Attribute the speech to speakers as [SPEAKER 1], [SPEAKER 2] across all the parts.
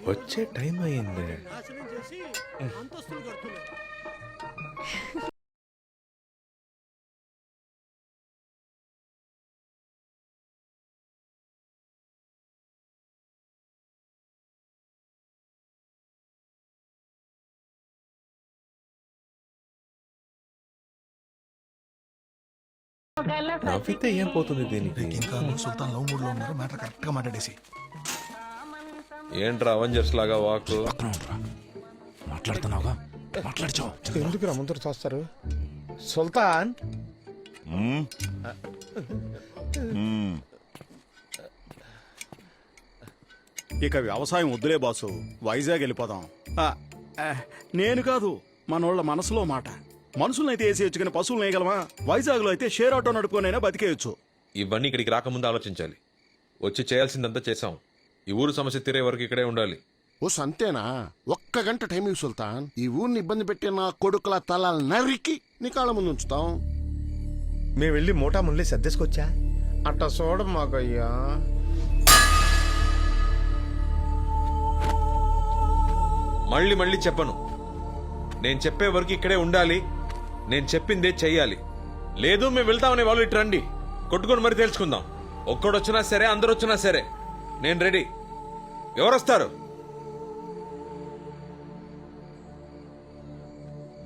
[SPEAKER 1] వచ్చే టైం అయింది. నవ్వితే ఏం పోతుంది దీనికి?
[SPEAKER 2] ఇంకా సుల్తాన్ లవ్ మూడ్ లో ఉన్నారు. మ్యాటర్ కరెక్ట్ గా మాట్లాడేసి.
[SPEAKER 1] ఏంట్రా అవెంజర్స్ లాగా వాక్?
[SPEAKER 2] మాట్లాడుతున్నావుగా, మాట్లాడచ్చు.
[SPEAKER 3] ఎందుకు రమ్మంతో చూస్తారు? సుల్తాన్
[SPEAKER 4] ఇక వ్యవసాయం వద్దులే బాసు, వైజాగ్ వెళ్ళిపోదాం. నేను కాదు, మనోళ్ళ మనసులో మాట. మనుషులనైతే వేసేయచ్చు కానీ పశువులు వేయగలమా? వైజాగ్ లో అయితే షేర్ ఆటో నడుపుకొనైనా బతికేయచ్చు.
[SPEAKER 1] ఇవన్నీ ఇక్కడికి రాకముందు ఆలోచించాలి. వచ్చి చేయాల్సిందంతా చేసాం. ఈ ఊరు సమస్య తీరే వరకు ఇక్కడే ఉండాలి.
[SPEAKER 5] ఓ సంతేనా? ఒక్క గంట టైం ఇవ్వు సుల్తాన్. ఈ ఊరిని ఇబ్బంది పెట్టి నా కొడుకుల తలాలు నరికి నీ కాళ్ళ ముందు ఉంచుతాం.
[SPEAKER 3] మేము వెళ్ళి మోటా ముల్లి సర్దేసుకొచ్చా. అట్ట చూడం మాకయ్యా.
[SPEAKER 1] మళ్ళీ మళ్ళీ చెప్పను. నేను చెప్పే వరకు ఇక్కడే ఉండాలి. నేను చెప్పిందే చెయ్యాలి. లేదు మేము వెళ్తామనే వాళ్ళు ఇటు రండి, కొట్టుకొని మరీ తెలుసుకుందాం. ఒక్కడొచ్చినా సరే, అందరు వచ్చినా సరే నేను రెడీ. ఎవరొస్తారు?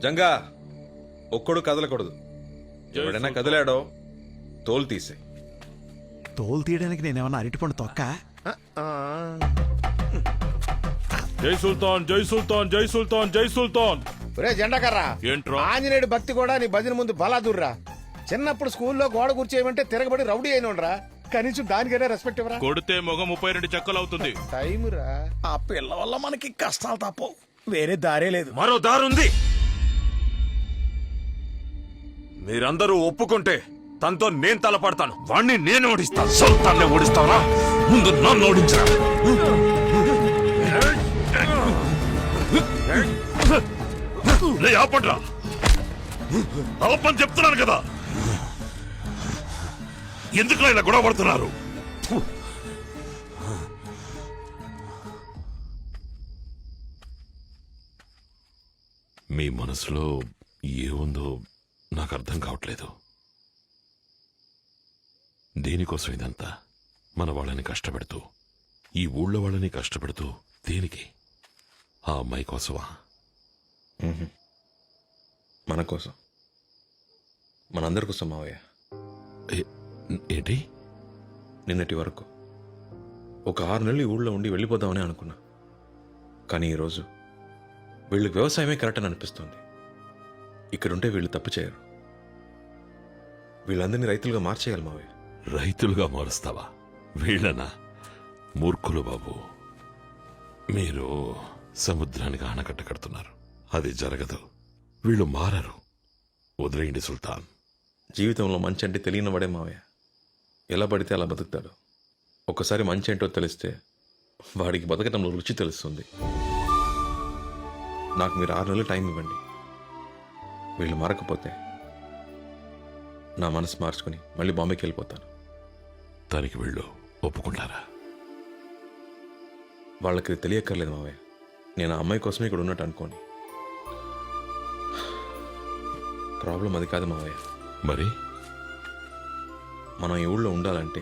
[SPEAKER 1] జంగా, ఒక్కడు కదలకూడదు. ఎవడైనా కదిలాడో తోలు తీసే.
[SPEAKER 2] తోలు తీయడానికి నేనేమన్నా అరటిపండు తొక్క?
[SPEAKER 6] జై సుల్తాన్, జై సుల్తాన్, జై సుల్తాన్, జై సుల్తాన్.
[SPEAKER 3] ఒరే జెండాకర్రా,
[SPEAKER 6] ఏంట్రా?
[SPEAKER 3] ఆంజనేయుడు భక్తి కూడా నీ భజన ముందు బలాదుర్రా. చిన్నప్పుడు స్కూల్లో గోడ కూర్చేయమంటే తిరగబడి రౌడీ అయినోడ్రా. కనీసం దానికైనా రెస్పెక్ట్ ఇవ్వరా?
[SPEAKER 6] కొడితే మొగ 32 చెక్కలు అవుతుంది.
[SPEAKER 3] టైం రా.
[SPEAKER 2] ఆ పిల్ల వల్ల మనకి కష్టాలు తప్పవు, వేరే దారే లేదు.
[SPEAKER 6] మరో దారుంది. మీరందరూ ఒప్పుకుంటే తనతో నేను తలపడతాను. వాణ్ణి నేను ఓడిస్తాను. సుల్తాన్ని ఓడిస్తావరా? ముందు నన్ను ఓడించరా. ఆపండ్రా, ఆపని చెప్తున్నాను కదా. ఎందుకు ఇలా గొడవ పడుతున్నారు? మీ మనసులో ఏముందో నాకు అర్థం కావట్లేదు. దేనికోసం ఇదంతా? మన వాళ్ళని కష్టపెడుతూ, ఈ ఊళ్ళో వాళ్ళని కష్టపెడుతూ దేనికి? ఆ అమ్మాయి కోసమా?
[SPEAKER 1] మన కోసం, మనందరి కోసం మావయ్య.
[SPEAKER 6] ఏంటి?
[SPEAKER 1] నిన్నటి వరకు ఒక 6 నెలలు ఈ ఊళ్ళో ఉండి వెళ్ళిపోదామని అనుకున్నా. కానీ ఈరోజు వీళ్ళకి వ్యవసాయమే కరెక్ట్ అని అనిపిస్తుంది. ఇక్కడుంటే వీళ్ళు తప్పు చేయరు. వీళ్ళందరినీ రైతులుగా మార్చేయాలి మావయ్య.
[SPEAKER 6] రైతులుగా మారుస్తావా? వీళ్ళనా? మూర్ఖులు బాబు. మీరు సముద్రానికి ఆనకట్ట కడుతున్నారు. అది జరగదు. వీళ్ళు మారరు. వదిలేయండి సుల్తాన్.
[SPEAKER 1] జీవితంలో మంచి అంటే తెలియని వాడే మావయ్య. ఎలా పడితే అలా బతుకుతాడు. ఒక్కసారి మంచి ఏంటో తెలిస్తే వాడికి బతకటంలో రుచి తెలుస్తుంది. నాకు మీరు 6 నెలలు టైం ఇవ్వండి. వీళ్ళు మారకపోతే నా మనసు మార్చుకుని మళ్ళీ బాంబేకి వెళ్ళిపోతాను.
[SPEAKER 6] దానికి వీళ్ళు ఒప్పుకుంటారా?
[SPEAKER 1] వాళ్ళకి తెలియక్కర్లేదు మావయ్య. నేను ఆ అమ్మాయి కోసమే ఇక్కడ ఉన్నట్టు అనుకోని. ప్రాబ్లం అది కాదు మావయ్య.
[SPEAKER 6] మరి
[SPEAKER 1] మనం ఈ ఊళ్ళో ఉండాలంటే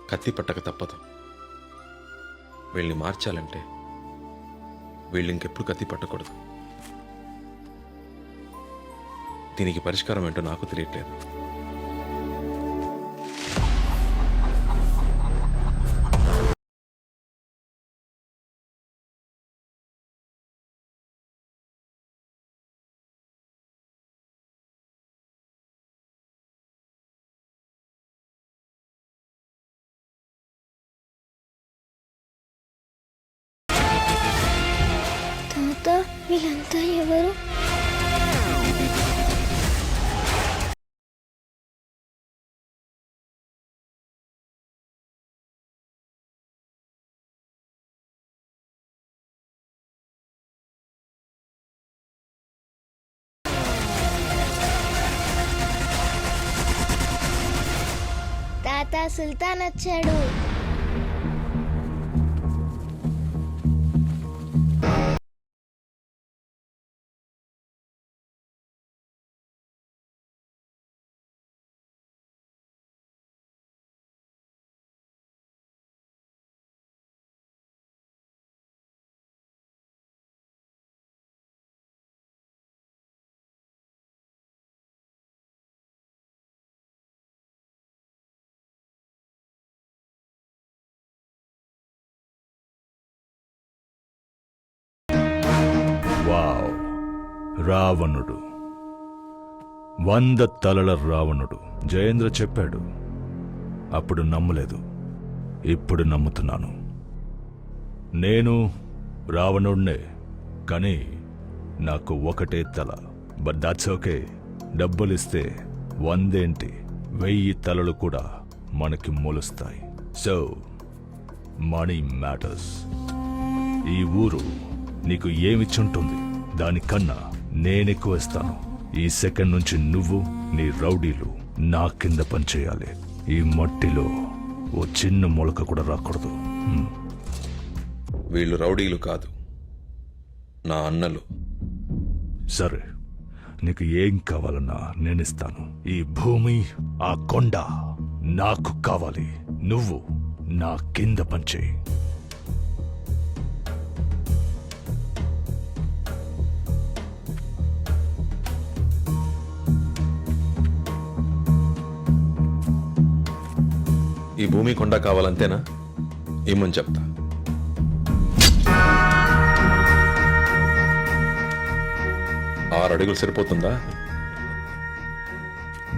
[SPEAKER 1] కత్తి పట్టక తప్పదు. వీళ్ళని మార్చాలంటే వీళ్ళు ఇంకెప్పుడు కత్తి పట్టకూడదు. దీనికి పరిష్కారం ఏంటో నాకు తెలియట్లేదు.
[SPEAKER 7] వీళ్ళంతా ఎవరు? తాత, సుల్తాన్ వచ్చాడు.
[SPEAKER 8] రావణుడు 100 తలల రావణుడు జయేంద్ర చెప్పాడు. అప్పుడు నమ్మలేదు, ఇప్పుడు నమ్ముతున్నాను. నేను రావణుడినే, కానీ నాకు ఒకటే తల. But that's okay. డబ్బులిస్తే 100 ఏంటి, 1000 తలలు కూడా మనకి మొలుస్తాయి. So money matters. ఈ ఊరు నీకు ఏమిచ్చుంటుంది, దానికన్నా నేనెక్కువ ఇస్తాను. ఈ సెకండ్ నుంచి నువ్వు, నీ రౌడీలు నా కింద పనిచేయాలి. ఈ మట్టిలో ఓ చిన్న మొలక కూడా రాకూడదు.
[SPEAKER 1] వీళ్ళు రౌడీలు కాదు, నా అన్నలు.
[SPEAKER 8] సరే, నీకు ఏం కావాలన్నా నేనిస్తాను. ఈ భూమి, ఆ కొండ నాకు కావాలి. నువ్వు నా కింద పనిచేయి.
[SPEAKER 1] ఈ భూమి కొండ కావాలంతేనా? ఏమని చెప్తా. 6 అడుగులు సరిపోతుందా?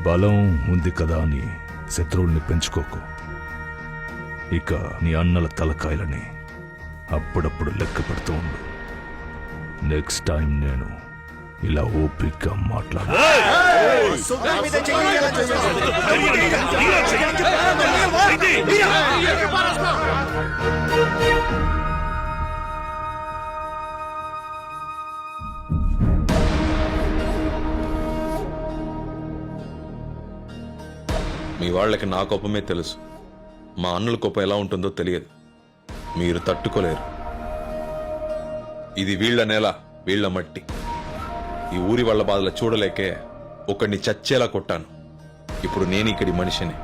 [SPEAKER 8] బలం ఉంది కదా అని శత్రువుల్ని పెంచుకోకు. ఇక నీ అన్నల తలకాయలని అప్పుడప్పుడు లెక్క పెడుతూ ఉండు. నెక్స్ట్ టైం నేను ఇలా ఓపిగ్గా మాట్లాడు.
[SPEAKER 1] మీ వాళ్ళకి నా కోపమే తెలుసు. మా అన్నల కోపం ఎలా ఉంటుందో తెలియదు. మీరు తట్టుకోలేరు. ఇది వీళ్ళ నేల, వీళ్ళ మట్టి. ఈ ఊరి వాళ్ళ బాధలు చూడలేకే ఒకడిని చచ్చేలా కొట్టాను. ఇప్పుడు నేను ఇక్కడి మనిషిని.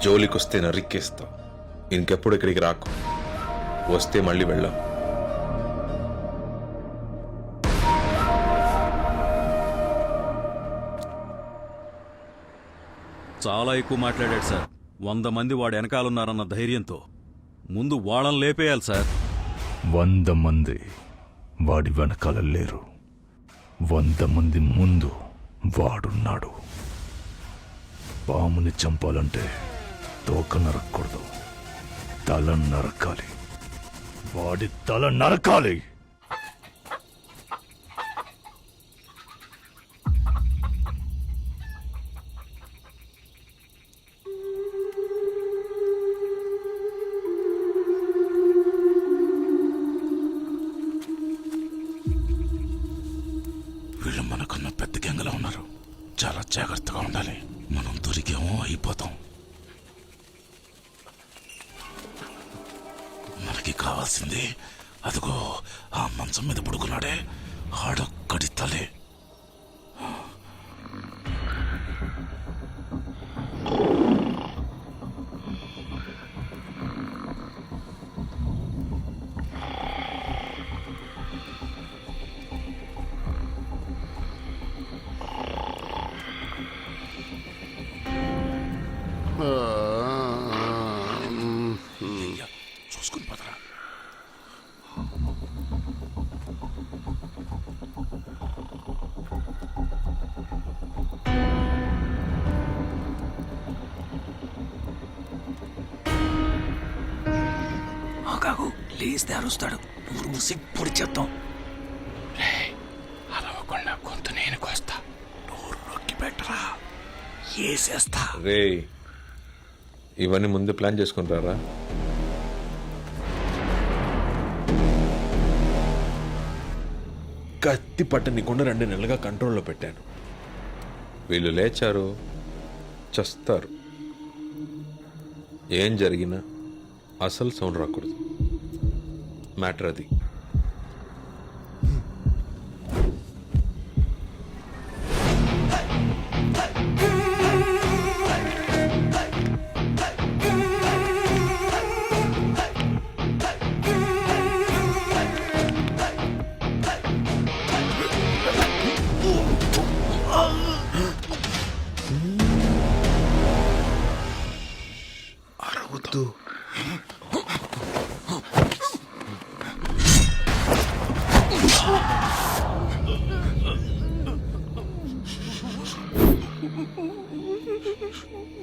[SPEAKER 1] జోలికొస్తే నరిక్కేస్తా. ఇంకెప్పుడు ఇక్కడికి రాకు. వస్తే మళ్ళీ వెళ్ళాం.
[SPEAKER 9] చాలా ఎక్కువ మాట్లాడాడు సార్. 100 మంది వాడు వెనకాలన్నారన్న ధైర్యంతో ముందు వాళ్ళని లేపేయాలి సార్.
[SPEAKER 8] 100 మంది వాడి వెనకాల లేరు. 100 మంది ముందు వాడున్నాడు. పాముని చంపాలంటే తోక నరక్కూడదు, తల నరకాలి. వాడి తల నరకాలి.
[SPEAKER 2] వీళ్ళు మనకన్నా పెద్ద గంగలో ఉన్నారు. చాలా జాగ్రత్తగా ఉండాలి. మనం దొరికేమో అయిపోతాం. మనకి కావాల్సింది అదిగో ఆ మంచం మీద పడుకున్నాడే, ఆడొక్కడి తలే. చూసుకుని పదరా. కాకు లేస్తే అరుస్తాడు. ఊరు మూసి పొడి చేద్దాం. అరవకుండా గొంతు నేను కోస్తా. నోరు నొక్కి పెట్టరా, ఏసేస్తా.
[SPEAKER 1] రే, ఇవన్నీ ముందే ప్లాన్ చేసుకుంటారా? కత్తి పట్టనికుండా 2 నెలలుగా కంట్రోల్లో పెట్టాను. వీళ్ళు లేచారు, చస్తారు. ఏం జరిగినా అసలు సౌండ్ రాకూడదు. మ్యాటర్ అది.
[SPEAKER 7] అమ్మా